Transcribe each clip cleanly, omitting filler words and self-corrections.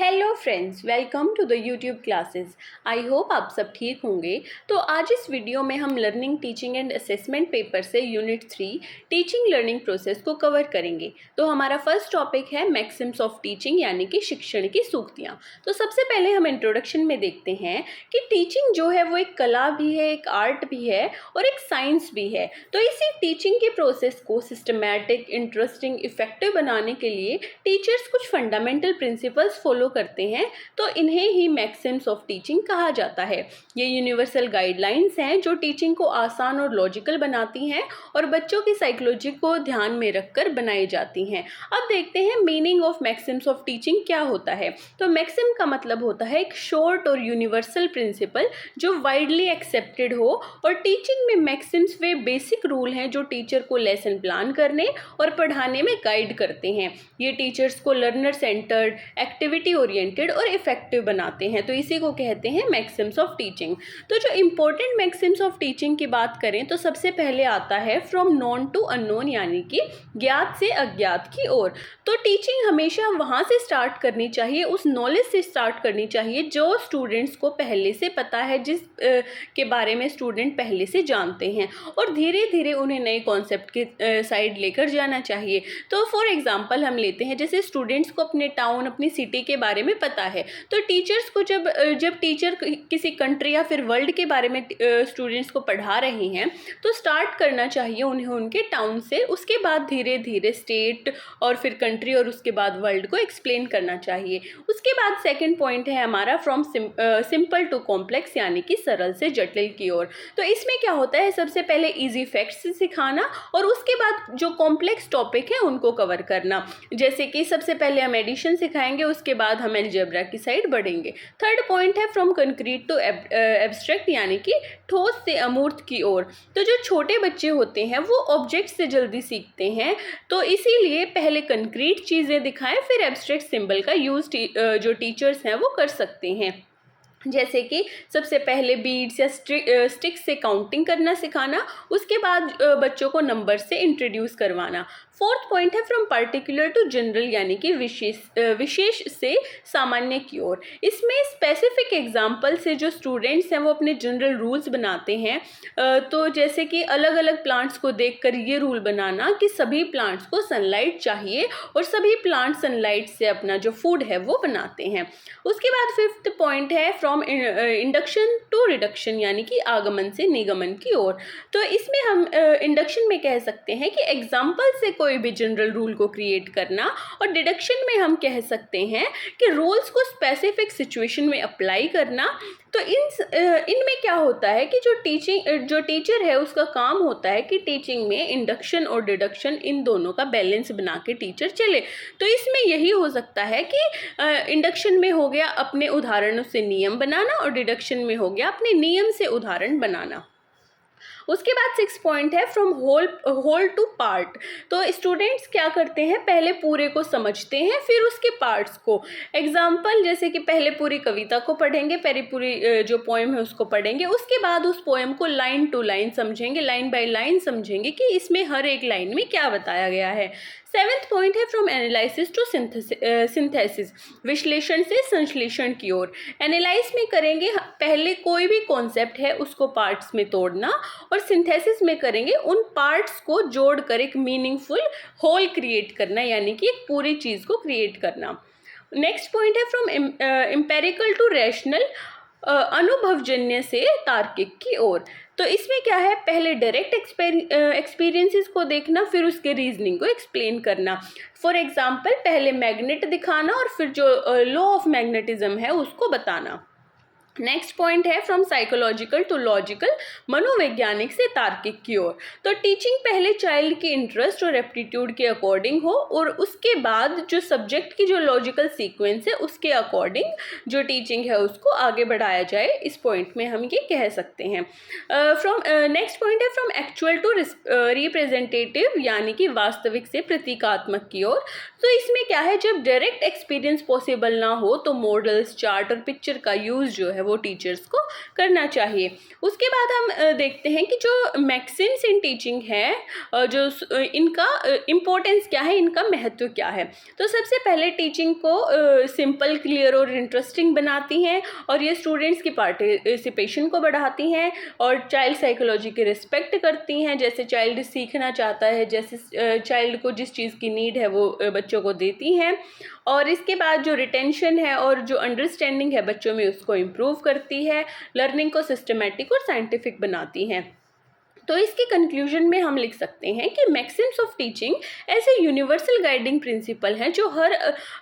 Hello friends, welcome to the YouTube classes. I hope आप सब ठीक होंगे। तो आज इस वीडियो में हम learning teaching and assessment paper से यूनिट 3 टीचिंग लर्निंग प्रोसेस को कवर करेंगे। तो हमारा फर्स्ट टॉपिक है मैक्सिम्स ऑफ टीचिंग यानी कि शिक्षण की सूक्तियाँ। तो सबसे पहले हम इंट्रोडक्शन में देखते हैं कि टीचिंग जो है वो एक कला भी है, एक आर्ट भी है और एक साइंस भी है। तो इसी टीचिंग के प्रोसेस को सिस्टमैटिक, इंटरेस्टिंग, इफेक्टिव बनाने के लिए टीचर्स कुछ फंडामेंटल प्रिंसिपल्स फॉलो करते हैं, तो इन्हें ही मैक्सिम्स ऑफ टीचिंग कहा जाता है। ये यूनिवर्सल गाइडलाइंस हैं जो टीचिंग को आसान और लॉजिकल बनाती हैं और बच्चों की साइकोलॉजी को ध्यान में रखकर बनाई जाती हैं। अब देखते हैं meaning of Maxim's of teaching क्या होता है। तो मैक्सिम का मतलब होता है एक शॉर्ट और यूनिवर्सल प्रिंसिपल जो वाइडली एक्सेप्टेड हो, और टीचिंग में मैक्सिम्स वे बेसिक रूल हैं जो टीचर को लेसन प्लान करने और पढ़ाने में गाइड करते हैं। ये टीचर्स को लर्नर सेंटर्ड, एक्टिविटी ओरिएंटेड और इफेक्टिव बनाते हैं। तो इसी को कहते हैं मैक्सिम्स ऑफ टीचिंग। तो जो इंपॉर्टेंट मैक्सिम्स ऑफ टीचिंग की बात करें तो सबसे पहले आता है फ्रॉम नॉन टू अननोन, यानी कि ज्ञात से अज्ञात की ओर। तो टीचिंग हमेशा वहाँ से स्टार्ट करनी चाहिए, उस नॉलेज से स्टार्ट करनी चाहिए जो स्टूडेंट्स को पहले से पता है, जिस के बारे में स्टूडेंट पहले से जानते हैं, और धीरे धीरे उन्हें नए कॉन्सेप्ट के साइड लेकर जाना चाहिए। तो फॉर एग्जांपल हम लेते हैं, जैसे स्टूडेंट्स को अपने टाउन, अपनी सिटी के बारे में पता है, तो टीचर्स को जब टीचर किसी कंट्री या फिर वर्ल्ड के बारे में स्टूडेंट्स को पढ़ा रहे हैं तो स्टार्ट करना चाहिए उन्हें उनके टाउन से, उसके बाद धीरे धीरे स्टेट और फिर कंट्री और उसके बाद वर्ल्ड को एक्सप्लेन करना चाहिए। उसके बाद सेकंड पॉइंट है हमारा फ्रॉम सिंपल टू कॉम्प्लेक्स, यानी कि सरल से जटिल की ओर। तो इसमें क्या होता है, सबसे पहले इजी फैक्ट्स सिखाना और उसके बाद जो कॉम्प्लेक्स टॉपिक है उनको कवर करना। जैसे कि सबसे पहले हम एडिशन सिखाएंगे, उसके बाद हम अलजेब्रा की साइड बढ़ेंगे। थर्ड पॉइंट है फ्रॉम कंक्रीट टू एब्स्ट्रैक्ट, यानी कि ठोस से अमूर्त की ओर। तो जो छोटे बच्चे होते हैं वो ऑब्जेक्ट से जल्दी सीखते हैं, तो इसीलिए पहले कंक्रीट चीज़ें दिखाएं, फिर एब्स्ट्रैक्ट सिंबल का यूज़ जो टीचर्स हैं वो कर सकते हैं। जैसे कि सबसे पहले बीड्स या स्टिक्स से काउंटिंग करना सिखाना, उसके बाद बच्चों को नंबर से इंट्रोड्यूस करवाना। फोर्थ पॉइंट है फ्रॉम पर्टिकुलर टू जनरल, यानी कि विशेष से सामान्य की ओर। इसमें स्पेसिफिक एग्जाम्पल से जो स्टूडेंट्स हैं वो अपने जनरल रूल्स बनाते हैं। तो जैसे कि अलग अलग प्लांट्स को देखकर ये रूल बनाना कि सभी प्लांट्स को सनलाइट चाहिए और सभी प्लांट सनलाइट से अपना जो फूड है वो बनाते हैं। उसके बाद फिफ्थ पॉइंट है फ्रॉम इंडक्शन टू रिडक्शन, यानी कि आगमन से निगमन की ओर। तो इसमें हम इंडक्शन में कह सकते हैं कि एग्जाम्पल से कोई भी जनरल रूल को क्रिएट करना, और डिडक्शन में हम कह सकते हैं कि रूल्स को स्पेसिफिक सिचुएशन में अप्लाई करना। तो इनमें क्या होता है कि जो टीचर है उसका काम होता है कि टीचिंग में इंडक्शन और डिडक्शन इन दोनों का बैलेंस बना के टीचर चले। तो इसमें यही हो सकता है कि इंडक्शन में हो गया अपने उदाहरणों से नियम बनाना, और डिडक्शन में हो गया अपने नियम से उदाहरण बनाना। उसके बाद सिक्स पॉइंट है फ्रॉम होल टू पार्ट। तो स्टूडेंट्स क्या करते हैं, पहले पूरे को समझते हैं फिर उसके पार्ट्स को। एग्जाम्पल जैसे कि पहले पूरी कविता को पढ़ेंगे, पहले पूरी जो पोएम है उसको पढ़ेंगे, उसके बाद उस पोएम को लाइन टू लाइन समझेंगे, लाइन बाय लाइन समझेंगे कि इसमें हर एक लाइन में क्या बताया गया है। सेवेंथ पॉइंट है फ्रॉम एनालिसिस टू सिंथेसिस, विश्लेषण से संश्लेषण की ओर। एनालाइज में करेंगे पहले कोई भी कॉन्सेप्ट है उसको पार्ट्स में तोड़ना, और सिंथेसिस में करेंगे उन पार्ट्स को जोड़कर एक मीनिंगफुल होल क्रिएट करना, यानी कि एक पूरी चीज़ को क्रिएट करना। नेक्स्ट पॉइंट है फ्रॉम एम्पेरिकल टू रैशनल, अनुभवजन्य से तार्किक की ओर। तो इसमें क्या है, पहले डायरेक्ट एक्सपीरियंसेस को देखना, फिर उसके रीजनिंग को एक्सप्लेन करना। फॉर एग्जांपल पहले मैग्नेट दिखाना और फिर जो लॉ ऑफ मैग्नेटिज्म है उसको बताना। नेक्स्ट पॉइंट है फ्रॉम साइकोलॉजिकल टू लॉजिकल, मनोवैज्ञानिक से तार्किक की ओर। तो टीचिंग पहले चाइल्ड की इंटरेस्ट और एप्टीट्यूड के अकॉर्डिंग हो, और उसके बाद जो सब्जेक्ट की जो लॉजिकल सीक्वेंस है उसके अकॉर्डिंग जो टीचिंग है उसको आगे बढ़ाया जाए। इस पॉइंट में हम ये कह सकते हैं। नेक्स्ट पॉइंट है फ्रॉम एक्चुअल टू रिप्रेजेंटेटिव, यानी कि वास्तविक से प्रतीकात्मक की ओर। तो इसमें क्या है, जब डायरेक्ट एक्सपीरियंस पॉसिबल ना हो तो मॉडल्स, चार्ट और पिक्चर का यूज़ जो है है वो टीचर्स को करना चाहिए। उसके बाद हम देखते हैं कि जो मैक्सिम्स इन टीचिंग है, जो इनका इम्पोर्टेंस क्या है, इनका महत्व क्या है। तो सबसे पहले टीचिंग को सिंपल, क्लियर और इंटरेस्टिंग बनाती हैं, और ये स्टूडेंट्स की पार्टिसिपेशन को बढ़ाती हैं, और चाइल्ड साइकोलॉजी की रिस्पेक्ट करती हैं। जैसे चाइल्ड सीखना चाहता है, जैसे चाइल्ड को जिस चीज़ की नीड है वो बच्चों को देती हैं। और इसके बाद जो रिटेंशन है और जो अंडरस्टैंडिंग है बच्चों में, उसको इम्प्रूव करती है, लर्निंग को सिस्टमेटिक और साइंटिफिक बनाती हैं। तो इसके कंक्लूजन में हम लिख सकते हैं कि मैक्सिम्स ऑफ टीचिंग ऐसे यूनिवर्सल गाइडिंग प्रिंसिपल हैं जो हर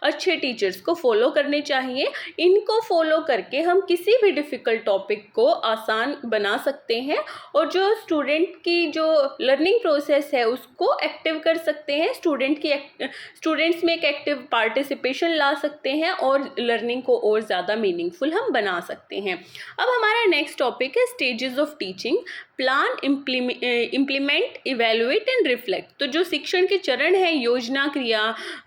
अच्छे टीचर्स को फॉलो करने चाहिए। इनको फॉलो करके हम किसी भी डिफ़िकल्ट टॉपिक को आसान बना सकते हैं, और जो स्टूडेंट की जो लर्निंग प्रोसेस है उसको एक्टिव कर सकते हैं, स्टूडेंट्स में एक एक्टिव पार्टिसिपेशन ला सकते हैं, और लर्निंग को और ज़्यादा मीनिंगफुल हम बना सकते हैं। अब हमारा नेक्स्ट टॉपिक है stages of teaching, plan, implement, evaluate and reflect. तो जो शिक्षण के चरण हैं, योजना,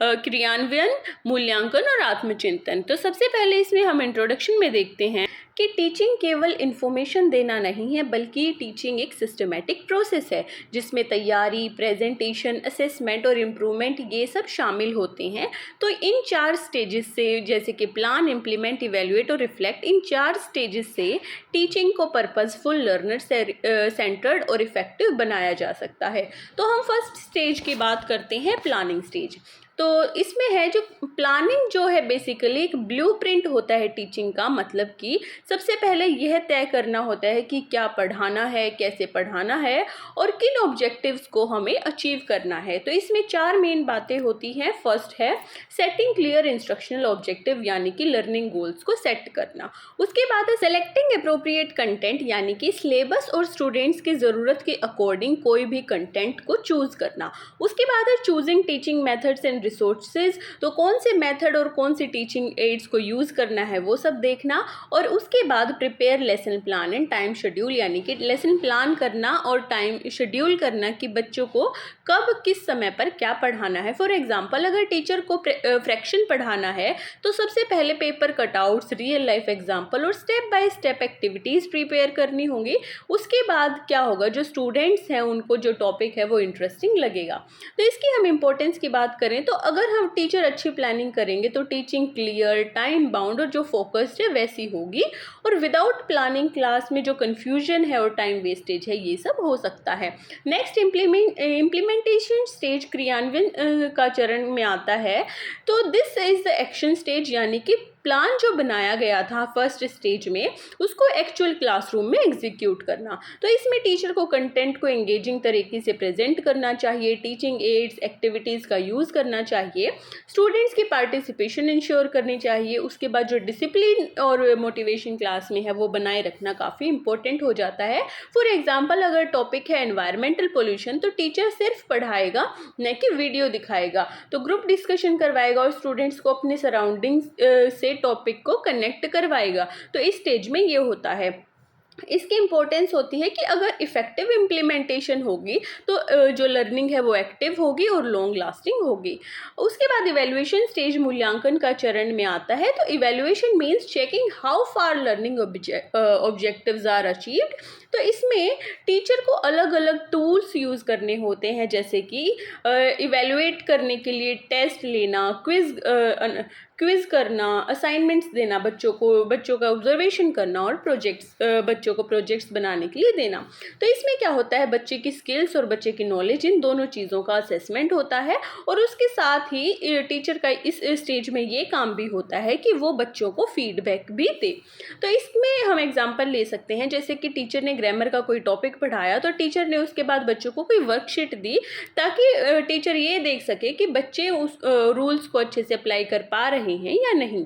क्रियान्वयन, मूल्यांकन और आत्मचिंतन। तो सबसे पहले इसमें हम इंट्रोडक्शन में देखते हैं कि टीचिंग केवल इन्फॉर्मेशन देना नहीं है, बल्कि टीचिंग एक सिस्टमेटिक प्रोसेस है जिसमें तैयारी, प्रेजेंटेशन, असेसमेंट और इम्प्रूवमेंट ये सब शामिल होते हैं। तो इन 4 स्टेजेस से, जैसे कि प्लान, इम्प्लीमेंट, इवेलुएट और रिफ्लेक्ट, इन 4 स्टेजेस से टीचिंग को पर्पसफुल, लर्नर सेंटर्ड और इफेक्टिव बनाया जा सकता है। तो हम फर्स्ट स्टेज की बात करते हैं, प्लानिंग स्टेज। तो इसमें है जो प्लानिंग जो है बेसिकली एक ब्लूप्रिंट होता है टीचिंग का। मतलब कि सबसे पहले यह तय करना होता है कि क्या पढ़ाना है, कैसे पढ़ाना है और किन ऑब्जेक्टिव्स को हमें अचीव करना है। तो इसमें 4 मेन बातें होती हैं। फर्स्ट है सेटिंग क्लियर इंस्ट्रक्शनल ऑब्जेक्टिव, यानी कि लर्निंग गोल्स को सेट करना। उसके बाद है सेलेक्टिंग अप्रोप्रिएट कंटेंट, यानी कि सिलेबस और स्टूडेंट्स की ज़रूरत के अकॉर्डिंग कोई भी कंटेंट को चूज़ करना। उसके बाद है choosing teaching methods and resources, तो कौन से मेथड और कौन सी टीचिंग एड्स को यूज़ करना है वो सब देखना। और उसके बाद prepare lesson plan and time schedule, यानी कि लेसन प्लान करना और टाइम शेड्यूल करना कि बच्चों को कब किस समय पर क्या पढ़ाना है। फॉर एग्जांपल, अगर टीचर को फ्रैक्शन पढ़ाना है तो सबसे पहले paper cutouts, real life example और step by step activities prepare करनी होंगी। उसके बाद क्या होगा, जो स्टूडेंट्स हैं उनको जो टॉपिक है वो इंटरेस्टिंग लगेगा। तो इसकी हम इम्पोर्टेंस की बात करें तो अगर हम टीचर अच्छी प्लानिंग करेंगे तो टीचिंग क्लियर, टाइम बाउंड और जो फोकस्ड है वैसी होगी। और विदाउट प्लानिंग क्लास में जो कन्फ्यूजन है और टाइम वेस्टेज है ये सब हो सकता है। नेक्स्ट इम्प्लीमेंटेशन स्टेज, क्रियान्वयन का चरण में आता है। तो this is the action stage, यानी कि प्लान जो बनाया गया था फर्स्ट स्टेज में उसको एक्चुअल क्लासरूम में एग्जीक्यूट करना। तो इसमें टीचर को कंटेंट को एंगेजिंग तरीके से प्रेजेंट करना चाहिए, टीचिंग एड्स, एक्टिविटीज़ का यूज़ करना चाहिए, स्टूडेंट्स की पार्टिसिपेशन इंश्योर करनी चाहिए। उसके बाद जो डिसिप्लिन और मोटिवेशन क्लास में है वो बनाए रखना काफ़ी इंपॉर्टेंट हो जाता है। फॉर एग्जाम्पल, अगर टॉपिक है एनवायरमेंटल पोल्यूशन तो टीचर सिर्फ पढ़ाएगा न कि वीडियो दिखाएगा। तो ग्रुप डिस्कशन करवाएगा और स्टूडेंट्स को अपने सराउंडिंग्स से टॉपिक को कनेक्ट करवाएगा। तो इस स्टेज में ये होता है। इसकी इम्पोर्टेंस होती है कि अगर इफ़ेक्टिव इम्प्लीमेंटेशन होगी तो जो लर्निंग है वो एक्टिव होगी और लॉन्ग लास्टिंग होगी। उसके बाद इवैल्यूएशन स्टेज मूल्यांकन का चरण में आता है। तो evaluation means checking how far learning objectives are achieved. तो इसमें टीचर को अलग अलग टूल्स यूज़ करने होते हैं, जैसे कि इवैल्यूएट करने के लिए टेस्ट लेना, क्विज़ करना, असाइनमेंट्स देना बच्चों का ऑब्जर्वेशन करना और बच्चों को प्रोजेक्ट्स बनाने के लिए देना। तो इसमें क्या होता है, बच्चे की स्किल्स और बच्चे की नॉलेज, इन दोनों चीज़ों का असेसमेंट होता है। और उसके साथ ही टीचर का इस स्टेज में ये काम भी होता है कि वो बच्चों को फीडबैक भी दे। तो इसमें हम एग्जांपल ले सकते हैं, जैसे कि टीचर ने ग्रामर का कोई टॉपिक पढ़ाया तो टीचर ने उसके बाद बच्चों को कोई वर्कशीट दी ताकि टीचर ये देख सके कि बच्चे उस रूल्स को अच्छे से अप्लाई कर पा रहे हैं या नहीं।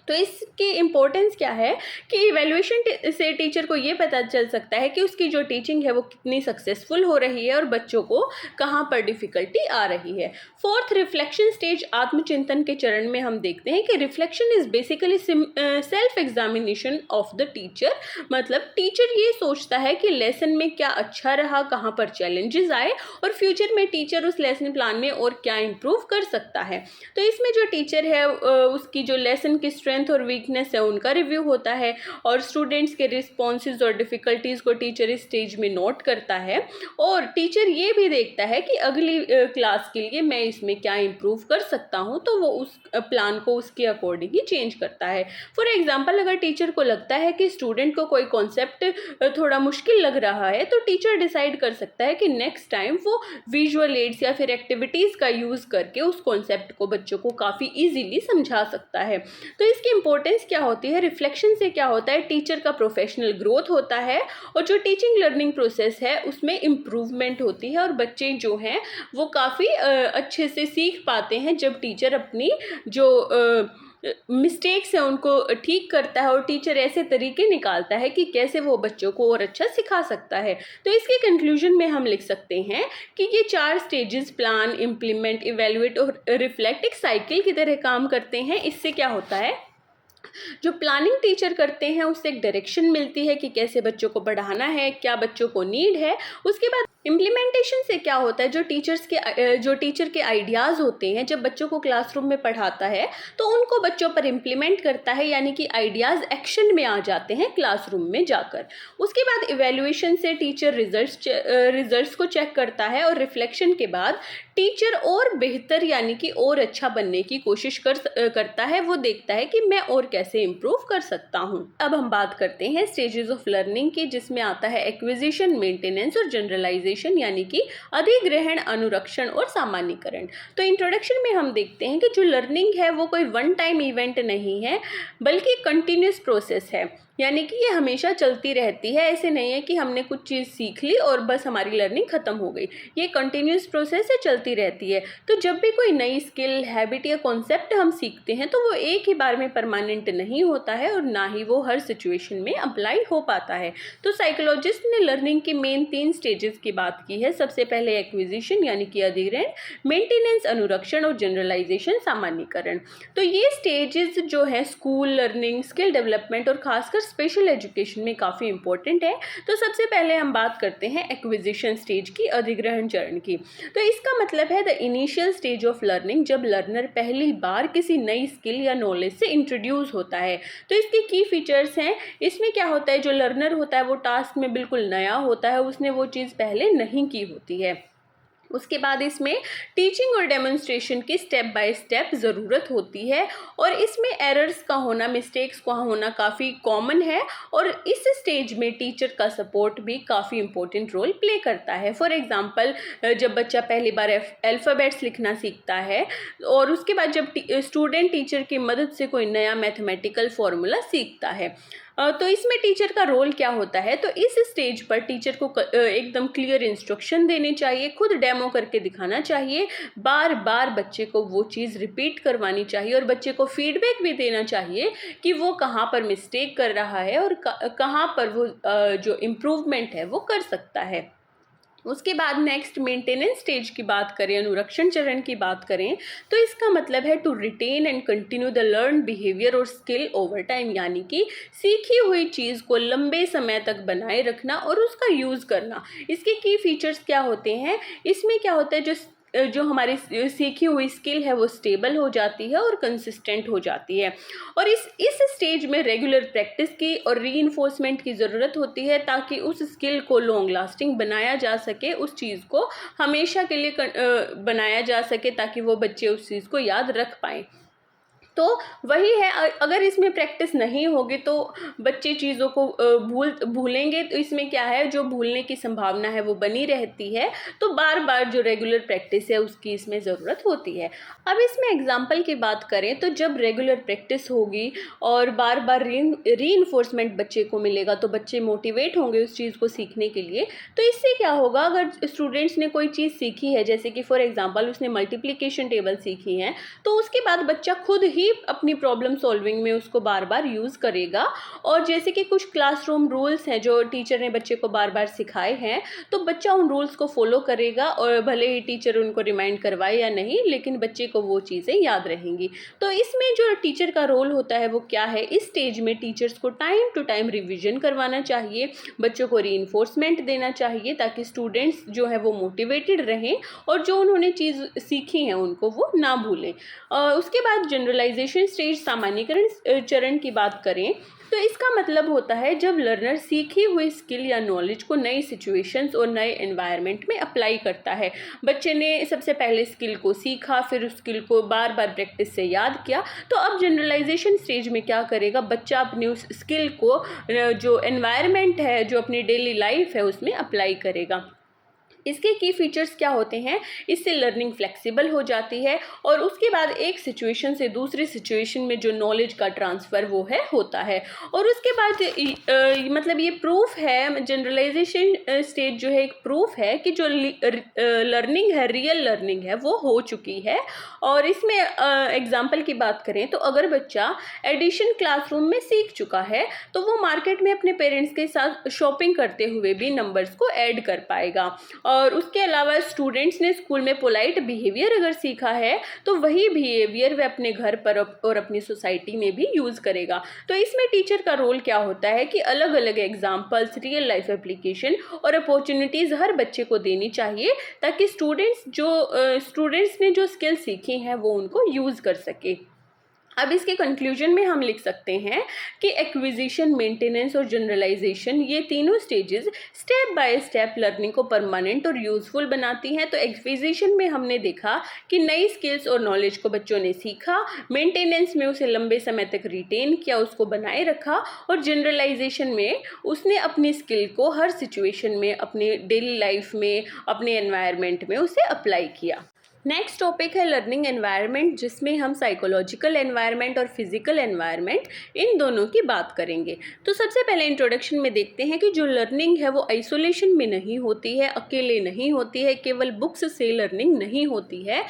तो इसकी इम्पोर्टेंस क्या है कि इवैल्यूएशन से टीचर को ये पता चल सकता है कि उसकी जो टीचिंग है वो कितनी सक्सेसफुल हो रही है और बच्चों को कहाँ पर डिफ़िकल्टी आ रही है। फोर्थ, रिफ्लेक्शन स्टेज, आत्मचिंतन के चरण में हम देखते हैं कि reflection is basically self examination of the teacher. मतलब टीचर ये सोचता है कि लेसन में क्या अच्छा रहा, कहाँ पर चैलेंजेस आए और फ्यूचर में टीचर उस लेसन प्लान में और क्या इम्प्रूव कर सकता है। तो इसमें जो टीचर है उसकी जो लेसन की स्ट्रेंथ स्ट्रेंथ और वीकनेस है उनका रिव्यू होता है, और स्टूडेंट्स के रिस्पॉन्सेज और डिफ़िकल्टीज़ को टीचर इस स्टेज में नोट करता है, और टीचर ये भी देखता है कि अगली क्लास के लिए मैं इसमें क्या इम्प्रूव कर सकता हूँ, तो वो उस प्लान को उसके अकॉर्डिंग ही चेंज करता है। फॉर एग्जाम्पल, अगर टीचर को लगता है कि स्टूडेंट को कोई कॉन्सेप्ट थोड़ा मुश्किल लग रहा है, तो टीचर डिसाइड कर सकता है कि नेक्स्ट टाइम वो विजुअल एड्स या फिर एक्टिविटीज़ का यूज़ करके उस कॉन्सेप्ट को बच्चों को काफ़ी ईजीली समझा सकता है। तो इसकी इंपॉर्टेंस क्या होती है? रिफ्लेक्शन से क्या होता है? टीचर का प्रोफेशनल ग्रोथ होता है, और जो टीचिंग लर्निंग प्रोसेस है उसमें इम्प्रूवमेंट होती है, और बच्चे जो हैं वो काफ़ी अच्छे से सीख पाते हैं जब टीचर अपनी जो मिस्टेक्स हैं उनको ठीक करता है, और टीचर ऐसे तरीके निकालता है कि कैसे वो बच्चों को और अच्छा सिखा सकता है। तो इसके कंक्लूजन में हम लिख सकते हैं कि ये 4 स्टेजेस प्लान, इम्प्लीमेंट, इवेल्युएट और रिफ्लेक्ट एक साइकिल की तरह काम करते हैं। इससे क्या होता है, जो प्लानिंग टीचर करते हैं उससे एक डायरेक्शन मिलती है कि कैसे बच्चों को बढ़ाना है, क्या बच्चों को नीड है। उसके बाद इम्प्लीमेंटेशन से क्या होता है, जो टीचर के आइडियाज़ होते हैं जब बच्चों को क्लासरूम में पढ़ाता है तो उनको बच्चों पर इम्प्लीमेंट करता है, यानी कि आइडियाज़ एक्शन में आ जाते हैं क्लासरूम में जाकर। उसके बाद इवेल्युएशन से टीचर रिजल्ट्स को चेक करता है, और रिफ्लेक्शन के बाद टीचर और बेहतर यानी कि और अच्छा बनने की कोशिश करता है। वो देखता है कि मैं और कैसे इम्प्रूव कर सकता हूँ। अब हम बात करते हैं स्टेजेस ऑफ लर्निंग की, जिसमें आता है एक्विजिशन, मेंटेनेंस और जनरलाइजेशन, यानी कि अधिग्रहण, अनुरक्षण और सामान्यीकरण। तो इंट्रोडक्शन में हम देखते हैं कि जो लर्निंग है वो कोई वन टाइम इवेंट नहीं है, बल्कि कंटिन्यूस प्रोसेस है, यानी कि ये हमेशा चलती रहती है। ऐसे नहीं है कि हमने कुछ चीज़ सीख ली और बस हमारी लर्निंग ख़त्म हो गई। ये कंटिन्यूस प्रोसेस है, चलती रहती है। तो जब भी कोई नई स्किल, हैबिट या कॉन्सेप्ट हम सीखते हैं तो वो एक ही बार में परमानेंट नहीं होता है, और ना ही वो हर सिचुएशन में अप्लाई हो पाता है। तो साइकोलॉजिस्ट ने लर्निंग की मेन 3 स्टेजेस की बात की है। सबसे पहले एक्विजिशन यानी कि अधिग्रहण, मेंटेनेंस अनुरक्षण और जनरलाइजेशन सामान्यीकरण। तो ये स्टेजेस जो है स्कूल लर्निंग, स्किल डेवलपमेंट और खासकर स्पेशल एजुकेशन में काफ़ी इंपॉर्टेंट है। तो सबसे पहले हम बात करते हैं एक्विजिशन स्टेज की, अधिग्रहण चरण की। तो इसका मतलब है the initial stage of learning, जब लर्नर पहली बार किसी नई स्किल या नॉलेज से इंट्रोड्यूस होता है। तो इसके की फीचर्स हैं। इसमें क्या होता है, जो लर्नर होता है वो टास्क में बिल्कुल नया होता है, उसने वो चीज़ पहले नहीं की होती है। उसके बाद इसमें टीचिंग और डेमोन्स्ट्रेशन की स्टेप बाय स्टेप ज़रूरत होती है, और इसमें एरर्स का होना, मिस्टेक्स का होना काफ़ी कॉमन है, और इस स्टेज में टीचर का सपोर्ट भी काफ़ी इंपॉर्टेंट रोल प्ले करता है। फॉर एग्जांपल, जब बच्चा पहली बार अल्फ़ाबेट्स लिखना सीखता है, और उसके बाद जब स्टूडेंट टीचर की मदद से कोई नया मैथमेटिकल फार्मूला सीखता है, तो इसमें टीचर का रोल क्या होता है, तो इस स्टेज पर टीचर को एकदम क्लियर इंस्ट्रक्शन देने चाहिए, खुद डेमो करके दिखाना चाहिए, बार बार बच्चे को वो चीज़ रिपीट करवानी चाहिए, और बच्चे को फीडबैक भी देना चाहिए कि वो कहाँ पर मिस्टेक कर रहा है और कहाँ पर वो जो इम्प्रूवमेंट है वो कर सकता है। उसके बाद नेक्स्ट मेंटेनेंस स्टेज की बात करें, अनुरक्षण चरण की बात करें, तो इसका मतलब है to retain and continue the learn behaviour और स्किल ओवर टाइम, यानी कि सीखी हुई चीज़ को लंबे समय तक बनाए रखना और उसका यूज़ करना। इसके की फीचर्स क्या होते हैं, इसमें क्या होता है, जो हमारी सीखी हुई स्किल है वो स्टेबल हो जाती है और कंसिस्टेंट हो जाती है, और इस स्टेज में रेगुलर प्रैक्टिस की और रीइंफोर्समेंट की ज़रूरत होती है, ताकि उस स्किल को लॉन्ग लास्टिंग बनाया जा सके, उस चीज़ को हमेशा के लिए बनाया जा सके, ताकि वो बच्चे उस चीज़ को याद रख पाएँ। तो वही है, अगर इसमें प्रैक्टिस नहीं होगी तो बच्चे चीज़ों को भूलेंगे। तो इसमें क्या है, जो भूलने की संभावना है वो बनी रहती है। तो बार बार जो रेगुलर प्रैक्टिस है उसकी इसमें ज़रूरत होती है। अब इसमें एग्जाम्पल की बात करें, तो जब रेगुलर प्रैक्टिस होगी और बार बार रीइंफोर्समेंट बच्चे को मिलेगा, तो बच्चे मोटिवेट होंगे उस चीज़ को सीखने के लिए। तो इससे क्या होगा, अगर स्टूडेंट्स ने कोई चीज़ सीखी है, जैसे कि फॉर एग्जाम्पल उसने मल्टीप्लिकेशन टेबल सीखी है, तो उसके बाद बच्चा खुद ही अपनी प्रॉब्लम सॉल्विंग में उसको बार बार यूज़ करेगा। और जैसे कि कुछ क्लासरूम रूल्स हैं जो टीचर ने बच्चे को बार बार सिखाए हैं, तो बच्चा उन रूल्स को फॉलो करेगा, और भले ही टीचर उनको रिमाइंड करवाए या नहीं, लेकिन बच्चे को वो चीज़ें याद रहेंगी। तो इसमें जो टीचर का रोल होता है वो क्या है, इस स्टेज में टीचर्स को टाइम टू टाइम रिविजन करवाना चाहिए, बच्चों को रीइंफोर्समेंट देना चाहिए, ताकि स्टूडेंट्स जो है वो मोटिवेटेड रहें और जो उन्होंने चीज़ सीखी है उनको वो ना भूलें। उसके बाद जनरलाइज जनरलाइजेशन स्टेज सामान्यीकरण चरण की बात करें तो इसका मतलब होता है जब लर्नर सीखी हुई स्किल या नॉलेज को नई सिचुएशंस और नए एनवायरनमेंट में अप्लाई करता है। बच्चे ने सबसे पहले स्किल को सीखा, फिर उस स्किल को बार बार प्रैक्टिस से याद किया, तो अब जनरलाइजेशन स्टेज में क्या करेगा, बच्चा अपनी उस स्किल को जो एनवायरनमेंट है, जो अपनी डेली लाइफ है, उसमें अप्लाई करेगा। इसके की फीचर्स क्या होते हैं, इससे लर्निंग फ्लेक्सिबल हो जाती है और उसके बाद एक सिचुएशन से दूसरी सिचुएशन में जो नॉलेज का ट्रांसफ़र वो है होता है। और उसके बाद मतलब ये प्रूफ है, जनरलाइजेशन स्टेज जो है एक प्रूफ है कि जो लर्निंग है, रियल लर्निंग है, वो हो चुकी है। और इसमें एग्जाम्पल की बात करें तो अगर बच्चा एडिशन क्लासरूम में सीख चुका है तो वो मार्केट में अपने पेरेंट्स के साथ शॉपिंग करते हुए भी नंबर्स को ऐड कर पाएगा। और उसके अलावा स्टूडेंट्स ने स्कूल में पोलाइट बिहेवियर अगर सीखा है तो वही बिहेवियर वे अपने घर पर और अपनी सोसाइटी में भी यूज़ करेगा। तो इसमें टीचर का रोल क्या होता है कि अलग अलग एग्जाम्पल्स, रियल लाइफ एप्लीकेशन और अपॉर्चुनिटीज़ हर बच्चे को देनी चाहिए ताकि स्टूडेंट्स ने जो स्किल सीखी हैं वो उनको यूज़ कर सके। अब इसके कंक्लूजन में हम लिख सकते हैं कि एक्विजिशन, मेंटेनेंस और जनरलाइजेशन, ये तीनों stages step by step learning को परमानेंट और यूज़फुल बनाती हैं। तो एक्विजिशन में हमने देखा कि नई स्किल्स और नॉलेज को बच्चों ने सीखा, मेंटेनेंस में उसे लंबे समय तक रिटेन किया, उसको बनाए रखा, और जनरलाइजेशन में उसने अपनी स्किल को हर सिचुएशन में, अपनी डेली लाइफ में, अपने एनवायरनमेंट में उसे अप्लाई किया। नेक्स्ट टॉपिक है लर्निंग एनवायरनमेंट, जिसमें हम साइकोलॉजिकल एनवायरनमेंट और फिजिकल एनवायरनमेंट इन दोनों की बात करेंगे। तो सबसे पहले इंट्रोडक्शन में देखते हैं कि जो लर्निंग है वो आइसोलेशन में नहीं होती है, अकेले नहीं होती है, केवल बुक्स से लर्निंग नहीं होती है।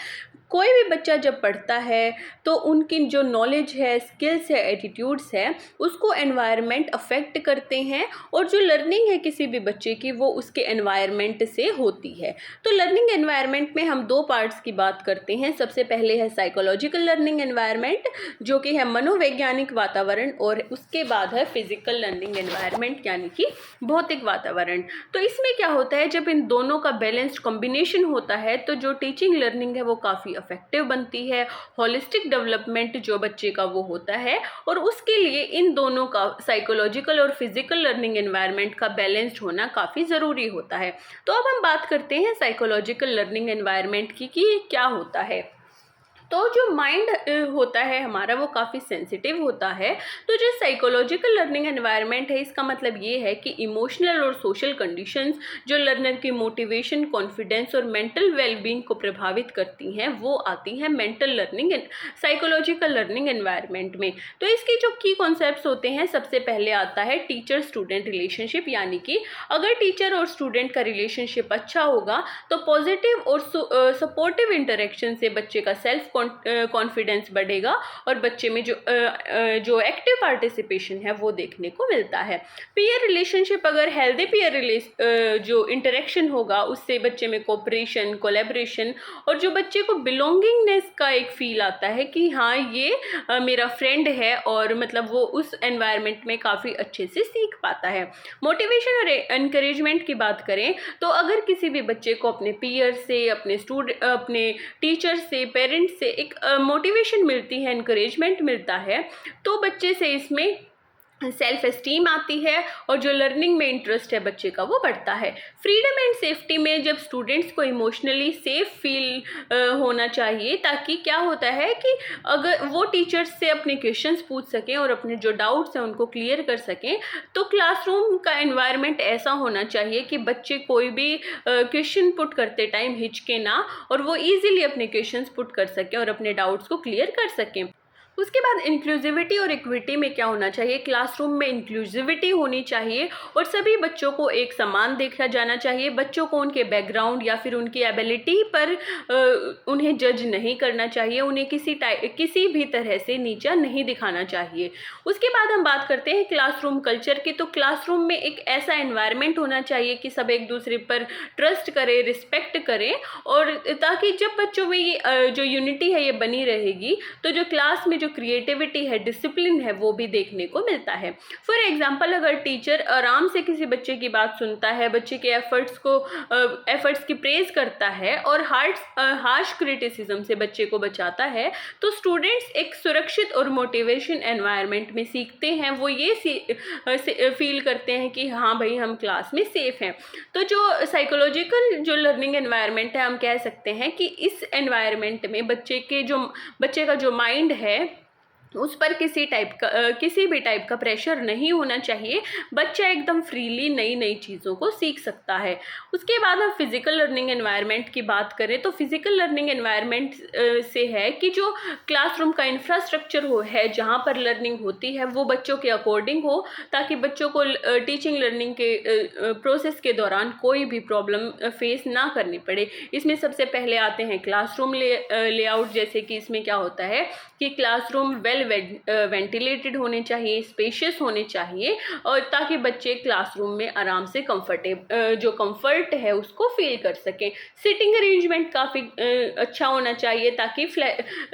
कोई भी बच्चा जब पढ़ता है तो उनकी जो नॉलेज है, स्किल्स है, एटीट्यूड्स है, उसको एनवायरनमेंट अफेक्ट करते हैं, और जो लर्निंग है किसी भी बच्चे की वो उसके एनवायरनमेंट से होती है। तो लर्निंग एनवायरनमेंट में हम दो पार्ट्स की बात करते हैं। सबसे पहले है साइकोलॉजिकल लर्निंग एनवायरनमेंट, जो कि है मनोवैज्ञानिक वातावरण, और उसके बाद है फिजिकल लर्निंग एनवायरनमेंट, यानी कि भौतिक वातावरण। तो इसमें क्या होता है, जब इन दोनों का बैलेंस्ड कॉम्बिनेशन होता है तो जो टीचिंग लर्निंग है वो काफ़ी इफेक्टिव बनती है। होलिस्टिक डेवलपमेंट जो बच्चे का वो होता है, और उसके लिए इन दोनों का, साइकोलॉजिकल और फिजिकल लर्निंग एनवायरनमेंट का बैलेंस्ड होना काफ़ी ज़रूरी होता है। तो अब हम बात करते हैं साइकोलॉजिकल लर्निंग एनवायरनमेंट की कि क्या होता है। तो जो माइंड होता है हमारा वो काफ़ी सेंसिटिव होता है। तो जो साइकोलॉजिकल लर्निंग एनवायरनमेंट है, इसका मतलब ये है कि इमोशनल और सोशल कंडीशंस जो लर्नर की मोटिवेशन, कॉन्फिडेंस और मेंटल वेलबींग को प्रभावित करती हैं, वो आती हैं mental learning psychological learning environment में। तो इसके जो की कॉन्सेप्ट्स होते हैं, सबसे पहले आता है टीचर स्टूडेंट रिलेशनशिप, यानी कि अगर टीचर और स्टूडेंट का रिलेशनशिप अच्छा होगा तो पॉजिटिव और सपोर्टिव इंटरेक्शन से बच्चे का सेल्फ कॉन्फिडेंस बढ़ेगा और बच्चे में जो एक्टिव पार्टिसिपेशन है वो देखने को मिलता है। पीयर रिलेशनशिप, अगर हेल्दी पीयर जो इंटरेक्शन होगा उससे बच्चे में कोऑपरेशन, कोलैबोरेशन और जो बच्चे को बिलोंगिंगनेस का एक फील आता है कि हाँ ये मेरा फ्रेंड है, और मतलब वो उस एनवायरनमेंट में काफ़ी अच्छे से सीख पाता है। मोटिवेशन और एनकरेजमेंट की बात करें तो अगर किसी भी बच्चे को अपने पीयर से, अपने टीचर से, पेरेंट्स से एक मोटिवेशन मिलती है, इनकरेजमेंट मिलता है, तो बच्चे से इसमें सेल्फ एस्टीम आती है और जो लर्निंग में इंटरेस्ट है बच्चे का वो बढ़ता है। फ्रीडम एंड सेफ्टी में जब स्टूडेंट्स को इमोशनली सेफ फील होना चाहिए, ताकि क्या होता है कि अगर वो टीचर्स से अपने क्वेश्चंस पूछ सकें और अपने जो डाउट्स हैं उनको क्लियर कर सकें, तो क्लासरूम का एनवायरनमेंट ऐसा होना चाहिए कि बच्चे कोई भी क्वेश्चन पुट करते टाइम हिचके ना, और वो ईजिली अपने क्वेश्चंस पुट कर सकें और अपने डाउट्स को क्लियर कर सकें। उसके बाद इंक्लूसिविटी और इक्विटी में क्या होना चाहिए, क्लासरूम में इंक्लूसिविटी होनी चाहिए और सभी बच्चों को एक समान देखा जाना चाहिए। बच्चों को उनके बैकग्राउंड या फिर उनकी एबिलिटी पर उन्हें जज नहीं करना चाहिए, उन्हें किसी भी तरह से नीचा नहीं दिखाना चाहिए। उसके बाद हम बात करते हैं क्लासरूम कल्चर की। तो क्लासरूम में एक ऐसा एनवायरनमेंट होना चाहिए कि सब एक दूसरे पर ट्रस्ट करें, रिस्पेक्ट करें, और ताकि जब बच्चों में ये जो यूनिटी है ये बनी रहेगी, तो जो क्लास में जो क्रिएटिविटी है, डिसिप्लिन है, वो भी देखने को मिलता है। फॉर एग्जाम्पल, अगर टीचर आराम से किसी बच्चे की बात सुनता है, बच्चे के एफर्ट्स की प्रेज करता है और हार्श क्रिटिसिज्म से बच्चे को बचाता है, तो स्टूडेंट्स एक सुरक्षित और मोटिवेशन एनवायरनमेंट में सीखते हैं। वो ये फील करते हैं कि हाँ भाई, हम क्लास में सेफ हैं। तो जो साइकोलॉजिकल जो लर्निंग एनवायरनमेंट है, हम कह सकते हैं कि इस एनवायरनमेंट में बच्चे का जो माइंड है उस पर किसी भी टाइप का प्रेशर नहीं होना चाहिए। बच्चा एकदम फ्रीली नई नई चीज़ों को सीख सकता है। उसके बाद हम फिज़िकल लर्निंग एनवायरनमेंट की बात करें तो फिज़िकल लर्निंग एनवायरनमेंट से है कि जो क्लासरूम का इंफ्रास्ट्रक्चर है, जहाँ पर लर्निंग होती है, वो बच्चों के अकॉर्डिंग हो, ताकि बच्चों को टीचिंग लर्निंग के प्रोसेस के दौरान कोई भी प्रॉब्लम फेस ना करनी पड़े। इसमें सबसे पहले आते हैं क्लासरूम लेआउट, जैसे कि इसमें क्या होता है कि क्लासरूम वेल वेंटिलेटेड होने चाहिए, स्पेशियस होने चाहिए, और ताकि बच्चे क्लासरूम में आराम से जो कंफर्ट है उसको फील कर सकें। सिटिंग अरेंजमेंट काफ़ी अच्छा होना चाहिए, ताकि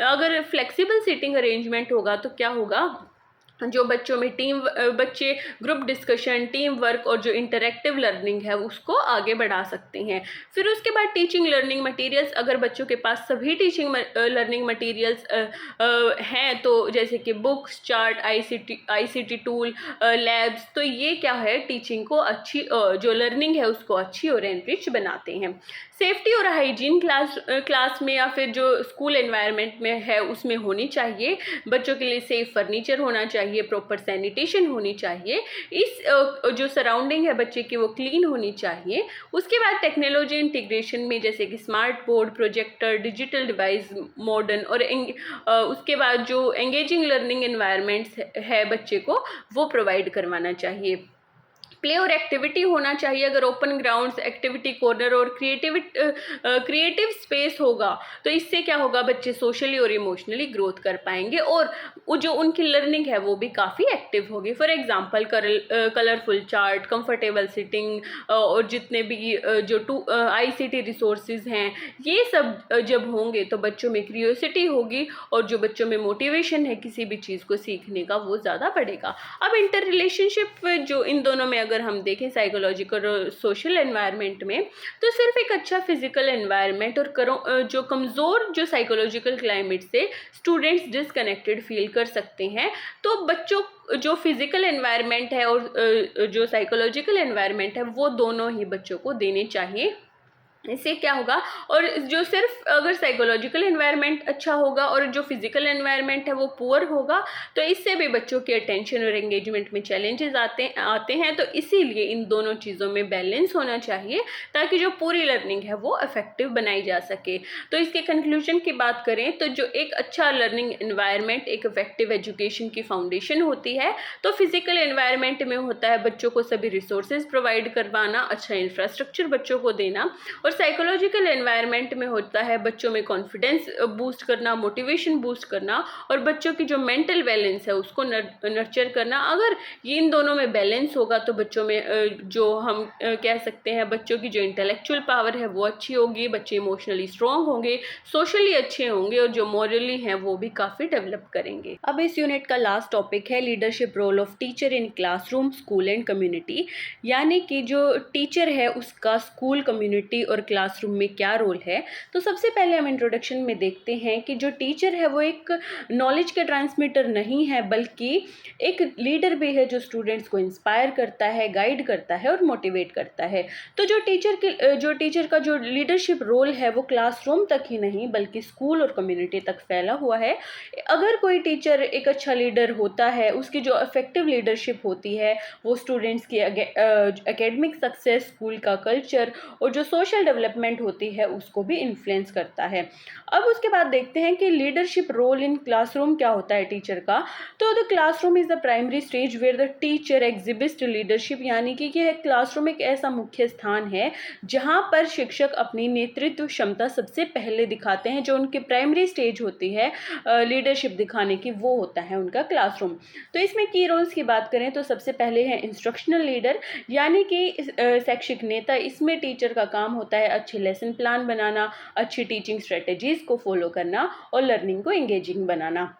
अगर फ्लेक्सिबल सिटिंग अरेंजमेंट होगा तो क्या होगा, जो बच्चे ग्रुप डिस्कशन, टीम वर्क और जो इंटरेक्टिव लर्निंग है उसको आगे बढ़ा सकते हैं। फिर उसके बाद टीचिंग लर्निंग मटेरियल्स, अगर बच्चों के पास सभी टीचिंग लर्निंग मटेरियल्स हैं, तो जैसे कि books, chart, ICT tool, labs, तो ये क्या है, टीचिंग को जो लर्निंग है उसको अच्छी और एनरिच बनाते हैं। सेफ्टी और हाइजीन क्लास में या फिर जो स्कूल एनवायरनमेंट में है उसमें होनी चाहिए। बच्चों के लिए सेफ फर्नीचर होना चाहिए, प्रॉपर सैनिटेशन होनी चाहिए, जो सराउंडिंग है बच्चे की वो क्लीन होनी चाहिए। उसके बाद टेक्नोलॉजी इंटीग्रेशन में, जैसे कि smart board, projector, digital device, modern, और उसके बाद जो एंगेजिंग लर्निंग एनवायरनमेंट्स है बच्चे को, वो प्रोवाइड करवाना चाहिए। प्ले और एक्टिविटी होना चाहिए। अगर ओपन ग्राउंड्स, एक्टिविटी कॉर्नर और क्रिएटिव स्पेस होगा तो इससे क्या होगा, बच्चे सोशली और इमोशनली ग्रोथ कर पाएंगे और जो उनकी लर्निंग है वो भी काफ़ी एक्टिव होगी। For example, colourful chart, comfortable sitting, और जितने भी जो आईसीटी रिसोर्सेज हैं, ये सब जब होंगे तो बच्चों में क्यूरियोसिटी होगी और जो बच्चों में मोटिवेशन है किसी भी चीज़ को सीखने का, वो ज़्यादा बढ़ेगा। अब इंटर रिलेशनशिप जो इन दोनों में अगर हम देखें, साइकोलॉजिकल और सोशल एनवायरनमेंट में, तो सिर्फ एक अच्छा फिजिकल एनवायरनमेंट और जो कमज़ोर जो साइकोलॉजिकल क्लाइमेट से स्टूडेंट्स डिसकनेक्टेड फील कर सकते हैं। तो बच्चों जो फिजिकल एनवायरनमेंट है और जो साइकोलॉजिकल एनवायरनमेंट है, वो दोनों ही बच्चों को देने चाहिए। इससे क्या होगा, और जो सिर्फ अगर साइकोलॉजिकल एनवायरनमेंट अच्छा होगा और जो फिजिकल एनवायरनमेंट है वो पुअर होगा, तो इससे भी बच्चों के अटेंशन और एंगेजमेंट में चैलेंजेस आते हैं। तो इसीलिए इन दोनों चीज़ों में बैलेंस होना चाहिए, ताकि जो पूरी लर्निंग है वो इफेक्टिव बनाई जा सके। तो इसके कंक्लूजन की बात करें तो जो एक अच्छा लर्निंग एनवायरनमेंट एक इफेक्टिव एजुकेशन की फाउंडेशन होती है। तो फिजिकल एनवायरनमेंट में होता है बच्चों को सभी रिसोर्सेज प्रोवाइड करवाना, अच्छा इंफ्रास्ट्रक्चर बच्चों को देना, और साइकोलॉजिकल एनवायरनमेंट में होता है बच्चों में कॉन्फिडेंस बूस्ट करना, मोटिवेशन बूस्ट करना, और बच्चों की जो मेंटल बैलेंस है उसको नर्चर करना। अगर ये इन दोनों में बैलेंस होगा तो बच्चों में जो हम कह सकते हैं बच्चों की जो इंटेलेक्चुअल पावर है वो अच्छी होगी, बच्चे इमोशनली स्ट्रॉन्ग होंगे, सोशली अच्छे होंगे, और जो मॉरली हैं वो भी काफ़ी डेवलप करेंगे। अब इस यूनिट का लास्ट टॉपिक है leadership role of teacher in classroom, school and community, यानी कि जो टीचर है उसका स्कूल, कम्युनिटी और क्लासरूम में क्या रोल है। तो सबसे पहले हम इंट्रोडक्शन में देखते हैं कि जो टीचर है वो एक नॉलेज के ट्रांसमीटर नहीं है, बल्कि एक लीडर भी है जो स्टूडेंट्स को इंस्पायर करता है, गाइड करता है और मोटिवेट करता है। तो जो टीचर का जो लीडरशिप रोल है वो क्लासरूम तक ही नहीं बल्कि स्कूल और कम्युनिटी तक फैला हुआ है। अगर कोई टीचर एक अच्छा लीडर होता है, उसकी जो इफेक्टिव लीडरशिप होती है वो स्टूडेंट्स की एकेडमिक सक्सेस, स्कूल का कल्चर और जो सोशल डेवलपमेंट होती है उसको भी इन्फ्लुएंस करता है। अब उसके बाद देखते हैं कि लीडरशिप रोल इन क्लासरूम क्या होता है टीचर का। तो the classroom is the primary stage where the teacher exhibits leadership, यानी कि यह क्लासरूम एक ऐसा मुख्य स्थान है जहां पर शिक्षक अपनी नेतृत्व क्षमता सबसे पहले दिखाते हैं। जो उनकी प्राइमरी स्टेज होती है लीडरशिप दिखाने की, वो होता है उनका क्लासरूम। तो इसमें की रोल्स की बात करें तो सबसे पहले है इंस्ट्रक्शनल लीडर, यानी कि शैक्षिक नेता। इसमें टीचर का काम होता है अच्छे लेसन प्लान बनाना, अच्छी टीचिंग स्ट्रेटेजीज को फॉलो करना और लर्निंग को एंगेजिंग बनाना।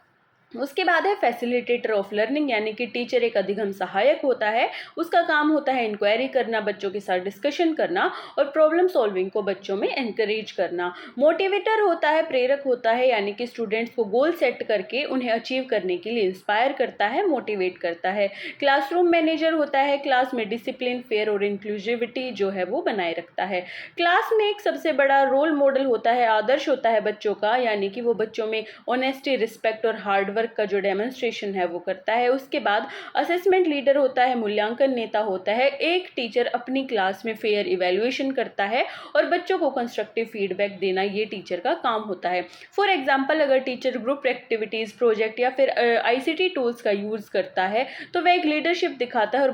उसके बाद है फैसिलिटेटर ऑफ लर्निंग, यानी कि टीचर एक अधिगम सहायक होता है। उसका काम होता है इंक्वायरी करना, बच्चों के साथ डिस्कशन करना और प्रॉब्लम सॉल्विंग को बच्चों में एनकरेज करना। मोटिवेटर होता है, प्रेरक होता है, यानी कि स्टूडेंट्स को गोल सेट करके उन्हें अचीव करने के लिए इंस्पायर करता है, मोटिवेट करता है। क्लासरूम मैनेजर होता है, क्लास में डिसिप्लिन, फेयर और इंक्लूसिविटी जो है वो बनाए रखता है। क्लास में एक सबसे बड़ा रोल मॉडल होता है, आदर्श होता है बच्चों का, यानी कि वो बच्चों में ऑनेस्टी, रिस्पेक्ट और हार्ड वर्क का जो डेमोन्स्ट्रेशन है वो करता है। उसके बाद असेसमेंट लीडर होता है, मूल्यांकन नेता होता है। एक टीचर अपनी क्लास में फेयर इवैल्यूएशन करता है और बच्चों को कंस्ट्रक्टिव फीडबैक देना ये टीचर का काम होता है। फॉर एग्जांपल, अगर टीचर ग्रुप एक्टिविटीज, प्रोजेक्ट या फिर आईसीटी टूल्स का यूज करता है तो वह एक लीडरशिप दिखाता है और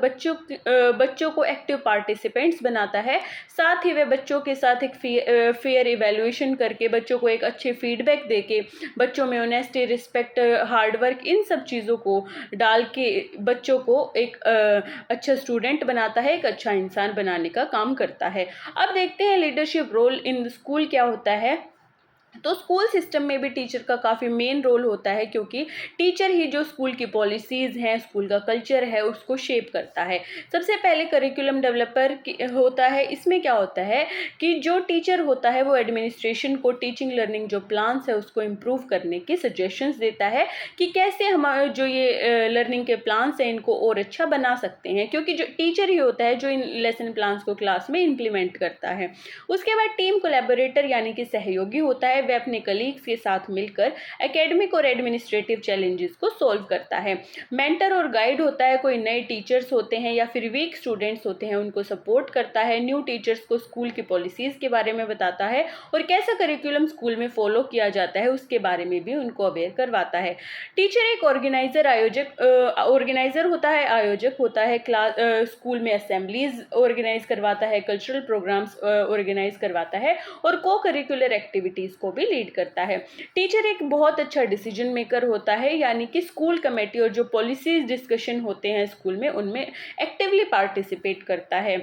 बच्चों को एक्टिव पार्टिसिपेंट्स बनाता है। साथ ही वह बच्चों के साथ एक फेयर इवैल्यूएशन करके बच्चों को एक अच्छे फीडबैक देके बच्चों में ऑनेस्टी, रिस्पेक्ट, हार्ड वर्क, इन सब चीज़ों को डाल के बच्चों को एक अच्छा स्टूडेंट बनाता है, एक अच्छा इंसान बनाने का काम करता है। अब देखते हैं लीडरशिप रोल इन स्कूल क्या होता है। तो स्कूल सिस्टम में भी टीचर का काफ़ी मेन रोल होता है, क्योंकि टीचर ही जो स्कूल की पॉलिसीज़ हैं, स्कूल का कल्चर है, उसको शेप करता है। सबसे पहले करिकुलम डेवलपर होता है। इसमें क्या होता है कि जो टीचर होता है वो एडमिनिस्ट्रेशन को टीचिंग लर्निंग जो प्लान्स है उसको इम्प्रूव करने की सजेशंस देता है कि कैसे हम जो ये लर्निंग के प्लान्स हैं इनको और अच्छा बना सकते हैं, क्योंकि जो टीचर ही होता है जो इन लेसन प्लान्स को क्लास में इम्प्लीमेंट करता है। उसके बाद टीम कोलैबोरेटर यानी कि सहयोगी होता है, वह अपने कलीग्स के साथ मिलकर एकेडमिक और एडमिनिस्ट्रेटिव चैलेंजेस को सॉल्व करता है। मेंटर और गाइड होता है, कोई नए टीचर्स होते हैं या फिर वीक स्टूडेंट्स होते हैं उनको सपोर्ट करता है, न्यू टीचर्स को स्कूल की पॉलिसीज के बारे में बताता है और कैसा करिकुलम स्कूल में फॉलो किया जाता है उसके बारे में भी उनको अवेयर करवाता है। टीचर एक ऑर्गेनाइजर होता है, आयोजक होता है, क्लास स्कूल में असेंबलीज ऑर्गेनाइज करवाता है, कल्चरल प्रोग्राम्स ऑर्गेनाइज करवाता है और को करिकुलर एक्टिविटीज़ को भी लीड करता है। टीचर एक बहुत अच्छा डिसीजन मेकर होता है, यानी कि स्कूल कमेटी और जो पॉलिसीज डिस्कशन होते हैं स्कूल में उनमें एक्टिवली पार्टिसिपेट करता है।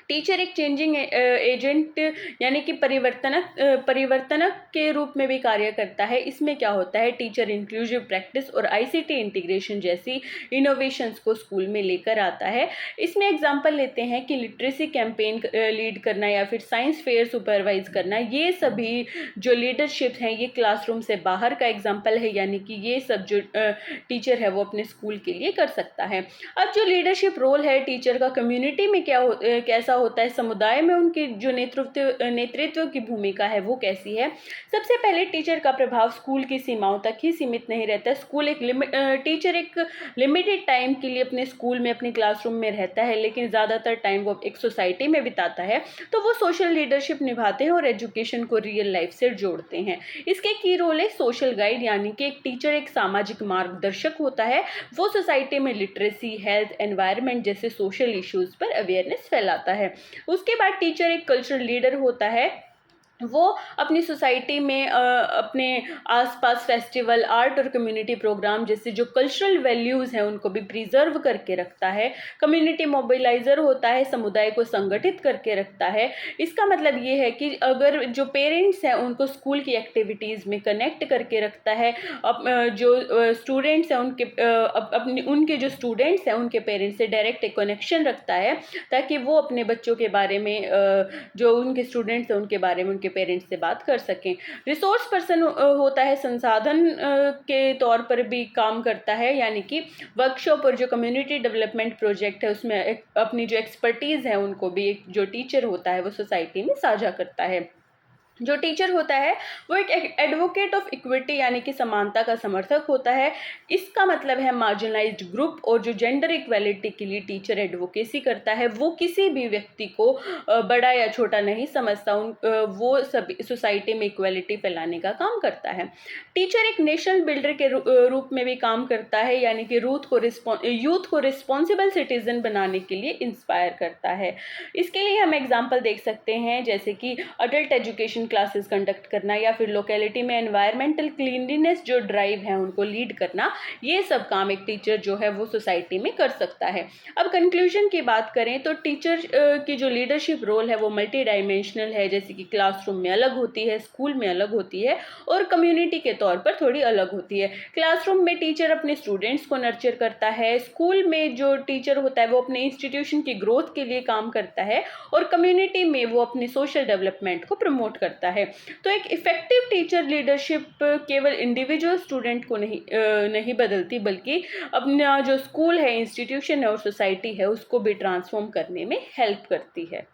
टीचर एक चेंजिंग एजेंट यानी कि परिवर्तनक के रूप में भी कार्य करता है। इसमें क्या होता है, टीचर इंक्लूसिव प्रैक्टिस और आईसीटी इंटीग्रेशन जैसी इनोवेशंस को स्कूल में लेकर आता है। इसमें एग्जांपल लेते हैं कि लिटरेसी कैंपेन लीड करना या फिर साइंस फेयर सुपरवाइज करना, ये सभी जो लीडरशिप हैं ये क्लासरूम से बाहर का एग्जाम्पल है, यानी कि ये सब जो टीचर है वो अपने स्कूल के लिए कर सकता है। अब जो लीडरशिप रोल है टीचर का कम्युनिटी में कैसा होता है, समुदाय में उनकी जो नेतृत्व की भूमिका है वो कैसी है। सबसे पहले टीचर का प्रभाव स्कूल की सीमाओं तक ही सीमित नहीं रहता है। टीचर एक लिमिटेड टाइम के लिए अपने स्कूल में अपने क्लासरूम में रहता है, लेकिन ज़्यादातर टाइम वो एक सोसाइटी में बिताता है, तो वो सोशल लीडरशिप निभाते हैं और एजुकेशन को रियल लाइफ से जोड़ते हैं। इसके की रोल है सोशल गाइड, यानी कि एक टीचर एक सामाजिक मार्गदर्शक होता है, वो सोसाइटी में लिटरेसी, हेल्थ, एनवायरनमेंट जैसे सोशल इश्यूज पर अवेयरनेस फैलाता है। उसके बाद टीचर एक कल्चरल लीडर होता है, वो अपनी सोसाइटी में अपने आसपास फेस्टिवल, आर्ट और कम्युनिटी प्रोग्राम जैसे जो कल्चरल वैल्यूज़ हैं उनको भी प्रिजर्व करके रखता है। कम्युनिटी मोबिलाइज़र होता है, समुदाय को संगठित करके रखता है। इसका मतलब ये है कि अगर जो पेरेंट्स हैं उनको स्कूल की एक्टिविटीज़ में कनेक्ट करके रखता है। जो स्टूडेंट्स हैं उनके जो स्टूडेंट्स हैं उनके पेरेंट्स से डायरेक्ट एक कनेक्शन रखता है, ताकि वो अपने बच्चों के बारे में जो उनके स्टूडेंट्स हैं उनके बारे में पेरेंट्स से बात कर सकें। रिसोर्स पर्सन होता है, संसाधन के तौर पर भी काम करता है, यानी कि वर्कशॉप और जो कम्युनिटी डेवलपमेंट प्रोजेक्ट है उसमें अपनी जो एक्सपर्टीज़ है उनको भी एक जो टीचर होता है वो सोसाइटी में साझा करता है। जो टीचर होता है वो एक एडवोकेट ऑफ इक्विटी यानी कि समानता का समर्थक होता है। इसका मतलब है मार्जिनलाइज्ड ग्रुप और जो जेंडर इक्वालिटी के लिए टीचर एडवोकेसी करता है। वो किसी भी व्यक्ति को बड़ा या छोटा नहीं समझता, वो सभी सोसाइटी में इक्वालिटी फैलाने का काम करता है। टीचर एक नेशनल बिल्डर के रूप में भी काम करता है, यानी कि यूथ को रिस्पॉन्सिबल सिटीजन बनाने के लिए इंस्पायर करता है। इसके लिए हम एग्जाम्पल देख सकते हैं, जैसे कि अडल्ट एजुकेशन क्लासेस कंडक्ट करना या फिर लोकेलिटी में एनवायरमेंटल क्लीनलीनेस जो ड्राइव है उनको लीड करना, ये सब काम एक टीचर जो है वो सोसाइटी में कर सकता है। अब कंक्लूजन की बात करें तो टीचर की जो लीडरशिप रोल है वो मल्टी डायमेंशनल है, जैसे कि क्लासरूम में अलग होती है, स्कूल में अलग होती है और कम्युनिटी के तौर पर थोड़ी अलग होती है। क्लासरूम में टीचर अपने स्टूडेंट्स को नर्चर करता है, स्कूल में जो टीचर होता है वो अपने इंस्टीट्यूशन की ग्रोथ के लिए काम करता है और कम्युनिटी में वो अपने सोशल डेवलपमेंट को प्रमोट करता है। तो एक इफेक्टिव टीचर लीडरशिप केवल इंडिविजुअल स्टूडेंट को नहीं बदलती, बल्कि अपना जो स्कूल है, इंस्टीट्यूशन है और सोसाइटी है उसको भी ट्रांसफॉर्म करने में हेल्प करती है।